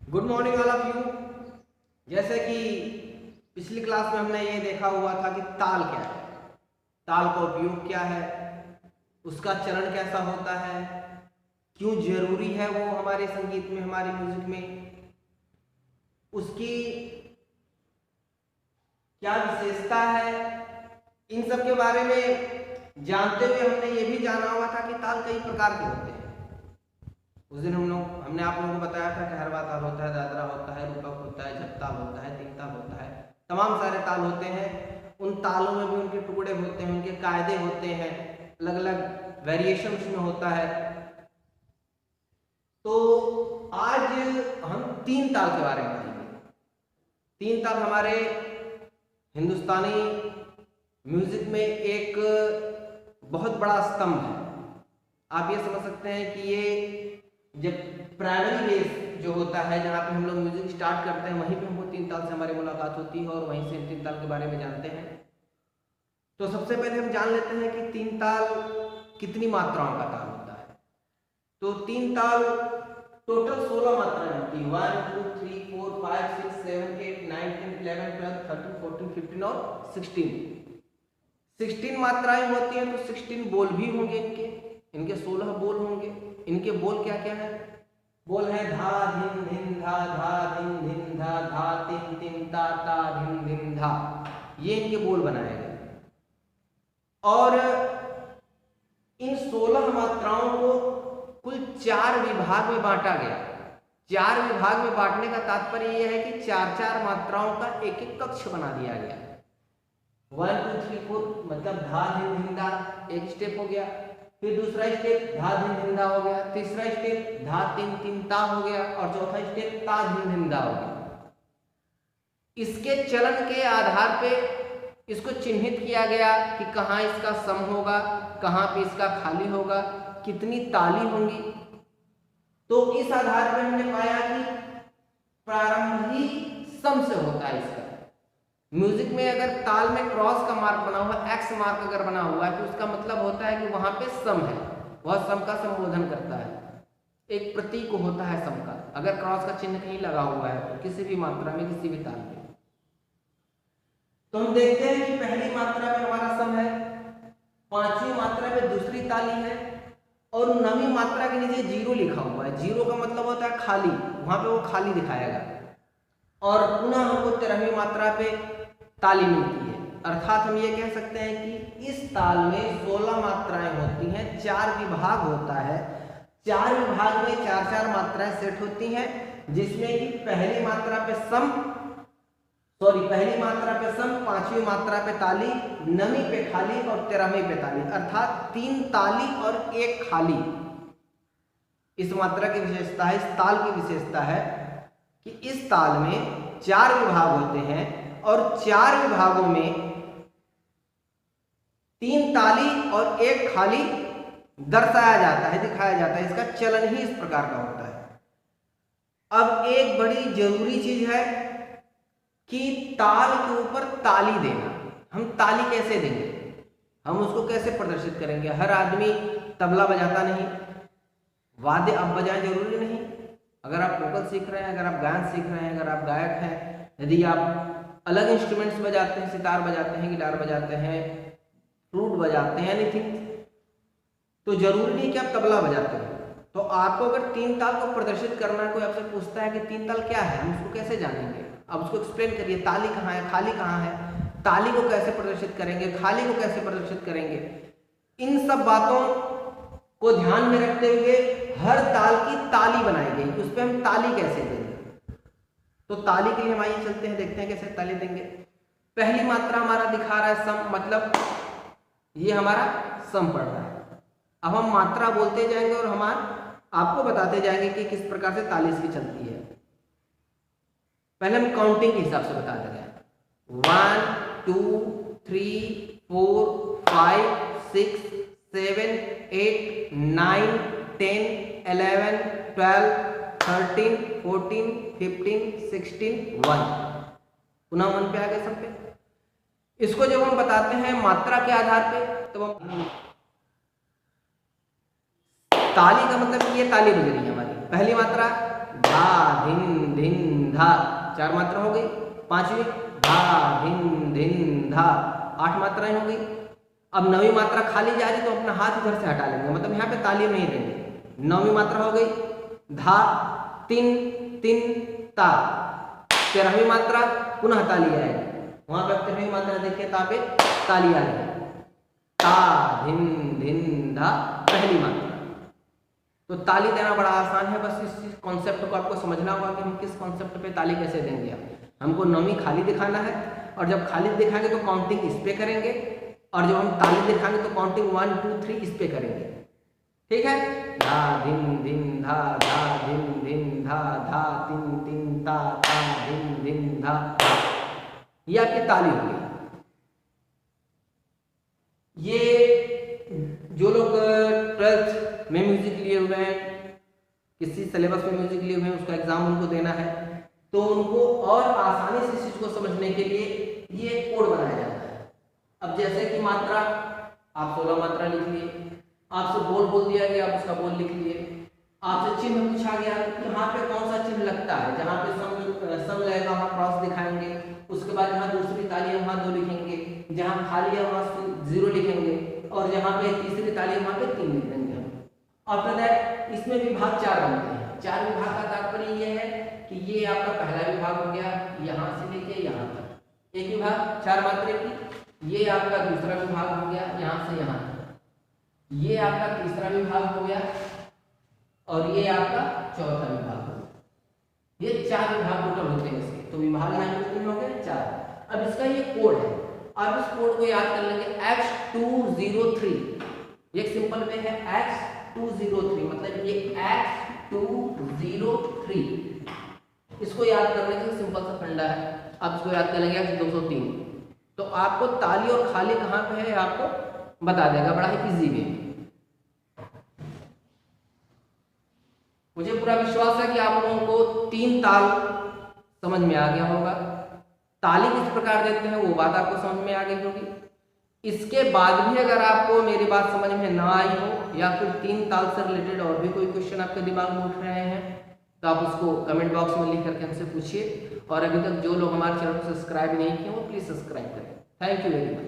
Good morning all of you. जैसे कि पिछली क्लास में हमने ये देखा हुआ था कि ताल क्या है, ताल का उपयोग क्या है, उसका चलन कैसा होता है, क्यों जरूरी है वो हमारे संगीत में, हमारी म्यूजिक में, उसकी क्या विशेषता है। इन सब के बारे में जानते हुए हमने ये भी जाना हुआ था कि ताल कई प्रकार के होते हैं। उस दिन हमने आप लोगों को बताया था कि हरवा ताल होता है, दादरा होता है, रूपक होता है, झप ताल होता है, तीन ताल होता है, तमाम सारे ताल होते हैं। उन तालों में भी उनके टुकड़े होते हैं, उनके कायदे होते हैं, अलग अलग वेरिएशन उसमें होता है। तो आज हम तीन ताल के बारे में पढ़ेंगे। तीन ताल हमारे हिंदुस्तानी म्यूजिक में एक बहुत बड़ा स्तंभ है। आप ये समझ सकते हैं कि ये जब प्राइमरी बेस जो होता है, जहाँ पे हम लोग म्यूजिक स्टार्ट करते हैं, वहीं पे हमको तीन ताल से हमारी मुलाकात होती है और वहीं से हम तीन ताल के बारे में जानते हैं। तो सबसे पहले हम जान लेते हैं कि तीन ताल कितनी मात्राओं का ताल होता है। तो तीन ताल टोटल 16 मात्राएं होती है। 1 2 3 4 5 6 7 8 9 10 11 12 13 14 15 और 16 मात्राएं होती हैं। तो 16 बोल भी होंगे, इनके 16 बोल होंगे। इनके बोल क्या क्या है? बोल है धा धिन धिन धा, धा धिन धिन धा, धा तिन तिन ता, ता धिन धिन धा। ये इनके बोल बनाए गए। और इन 16 मात्राओं को कुल 4 विभाग में बांटा गया। 4 विभाग में बांटने का तात्पर्य यह है कि 4-4 मात्राओं का एक एक कक्ष बना दिया गया। 1 2 3 4 मतलब धा धिन धिन धा एक स्टेप हो गया, फिर दूसरा स्टेप धा धिन धिन धा हो गया, तीसरा स्टेप धा तिन तिन ता हो गया और चौथा स्टेप ता धिन धिन धा हो गया। इसके चलन के आधार पे इसको चिन्हित किया गया कि कहाँ इसका सम होगा, कहाँ पे इसका खाली होगा, कितनी ताली होंगी। तो इस आधार पर हमने पाया कि प्रारंभ ही सम से होता है। इसका म्यूजिक में अगर ताल में क्रॉस का मार्क बना हुआ, एक्स मार्क अगर बना हुआ है, तो उसका मतलब होता है कि वहां पे सम है, वह सम का संबोधन करता है, एक प्रतीक होता है सम का। अगर क्रॉस का चिन्ह कहीं लगा हुआ है तो किसी भी मात्रा में, किसी भी ताल में, तो हम देखते हैं कि पहली मात्रा में हमारा सम है, पांचवी मात्रा में दूसरी ताली है और नवीं मात्रा के नीचे जीरो लिखा हुआ है। जीरो का मतलब होता है खाली, वहां पे वो खाली दिखाएगा। और पुनः हमको 13वीं मात्रा पे ताली मिलती है। अर्थात हम ये कह सकते हैं कि इस ताल में 16 मात्राएं होती हैं, 4 विभाग होता है। 4 विभाग में 4-4 मात्राएं सेट होती हैं, जिसमें कि पहली मात्रा पे सम, पांचवी मात्रा पे ताली, नवीं पे खाली और 13वीं पे ताली, अर्थात 3 ताली और 1 खाली। इस मात्रा की विशेषता है, इस ताल की विशेषता है कि इस ताल में 4 विभाग होते हैं और 4 विभागों में 3 ताली और 1 खाली दर्शाया जाता है, दिखाया जाता है। इसका चलन ही इस प्रकार का होता है। अब एक बड़ी जरूरी चीज है कि ताल के ऊपर ताली देना। हम ताली कैसे देंगे, हम उसको कैसे प्रदर्शित करेंगे? हर आदमी तबला बजाता नहीं, वाद्य अब बजाएं जरूरी नहीं। अगर आप वोकल सीख रहे हैं, अगर आप गायन सीख रहे हैं, अगर आप गायक हैं, यदि आप अलग इंस्ट्रूमेंट्स बजाते हैं, सितार बजाते हैं, गिटार बजाते हैं, फ्लूट बजाते हैं, एनीथिंग, तो जरूरी नहीं कि आप तबला बजाते हैं। तो आपको अगर 3 ताल को प्रदर्शित करना है, कोई आपसे पूछता है कि 3 ताल क्या है, हम उसको कैसे जानेंगे? आप उसको एक्सप्लेन करिए, ताली कहाँ है, खाली कहाँ है, ताली को कैसे प्रदर्शित करेंगे, खाली को कैसे प्रदर्शित करेंगे। इन सब बातों को ध्यान में रखते हुए हर ताल की ताली बनाई गई, उस पर हम ताली कैसे देंगे। तो ताली के लिए हम आइए चलते हैं, देखते हैं कैसे ताली देंगे। पहली मात्रा हमारा दिखा रहा है सम, मतलब ये हमारा सम पड़ रहा है। अब हम मात्रा बोलते जाएंगे और हम आपको बताते जाएंगे कि किस प्रकार से ताली इसकी चलती है। पहले हम काउंटिंग के हिसाब से बताते जाए। 1 2 3 4 5 6 7 8 9 10 11 12 13 14 15 16 1। पुनः 1 पे आ गए सब पे। इसको जब हम बताते हैं मात्रा के आधार पे, तो हम ताली का मतलब ये ताली बज रही है हमारी। पहली मात्रा धा धिन धिन धा, 4 मात्रा हो गई। पांचवी धा धिन धिन धा, 8 मात्राएं हो गई। अब 9वीं मात्रा खाली जा रही तो अपना हाथ इधर से हटा लेंगे, मतलब यहाँ पे ताली नहीं देंगे। 9वीं मात्रा हो गई धा तिन तिन ता। 13वीं मात्रा पुनः ताली आएगी, वहां पर 13वीं मात्रा देखिए ता पे ताली आएगी, ता धिन धिन धा पहली मात्रा। तो ताली देना बड़ा आसान है, बस इस कॉन्सेप्ट को आपको समझना होगा कि हम किस कॉन्सेप्ट पे ताली कैसे देंगे। हमको 9वीं खाली दिखाना है, और जब खाली दिखाएंगे तो काउंटिंग इस पे करेंगे, और जब हम ताली दिखाएंगे तो काउंटिंग 1 2 3 इस पे करेंगे। ठीक है, धा धिन धिन धा, धा धिन धिन धा, धा तिन तिन ता, ता धिन धिन धा। ये आपकी ताली हो गई। ये जो लोग 12th में म्यूजिक लिए हुए हैं, किसी सिलेबस में म्यूजिक लिए हुए हैं, उसका एग्जाम उनको देना है, तो उनको और आसानी से इस चीज को समझने के लिए ये कोड बनाया जाता है। अब जैसे कि मात्रा, आप 16 मात्रा लिख लिए, आपसे बोल दिया गया, आप उसका बोल लिख लिए। आपसे चिन्ह पूछा गया कि यहाँ पे कौन सा चिन्ह लगता है, जहाँ पे सम लगेगा वहाँ क्रॉस दिखाएंगे। उसके बाद जहाँ दूसरी ताली है वहाँ 2 लिखेंगे, जहाँ खाली है वहाँ 0 लिखेंगे, और जहाँ पे तीसरी ताली है वहाँ पे 3 लिख देंगे। आफ्टर दैट इसमें विभाग 4 बनते हैं। 4 विभाग का तात्पर्य ये है कि ये आपका पहला विभाग हो गया, यहाँ से लेके यहाँ तक एक विभाग 4 मात्रे की। ये आपका दूसरा विभाग हो गया, यहाँ से यहाँ तक। ये आपका तीसरा विभाग हो गया, और ये आपका चौथा विभाग हो गया। ये 4 विभाग टोटल होते हैं इसके। तो विभाग यहाँ पे कितने हो गए? 4। अब इसका ये कोड है, अब इस कोड को याद कर लेंगे, X203। एक सिंपल वे है X203, मतलब ये X203। इसको याद करने का सिंपल सा फंडा है। अब इसको याद कर लेंगे X203। तो आपको ताली और खाली कहाँ पे है आपको बता देगा, बड़ा ही इजी वे। मुझे पूरा विश्वास है कि आप लोगों को 3 ताल समझ में आ गया होगा। ताली किस प्रकार देते हैं वो बात आपको समझ में आ गई होगी। इसके बाद भी अगर आपको मेरी बात समझ में ना आई हो, या फिर 3 ताल से रिलेटेड और भी कोई क्वेश्चन आपके दिमाग में उठ रहे हैं, तो आप उसको कमेंट बॉक्स में लिख करके हमसे पूछिए। और अभी तक जो लोग हमारे चैनल को सब्सक्राइब नहीं किए वो प्लीज़ सब्सक्राइब करें। Thank you very much.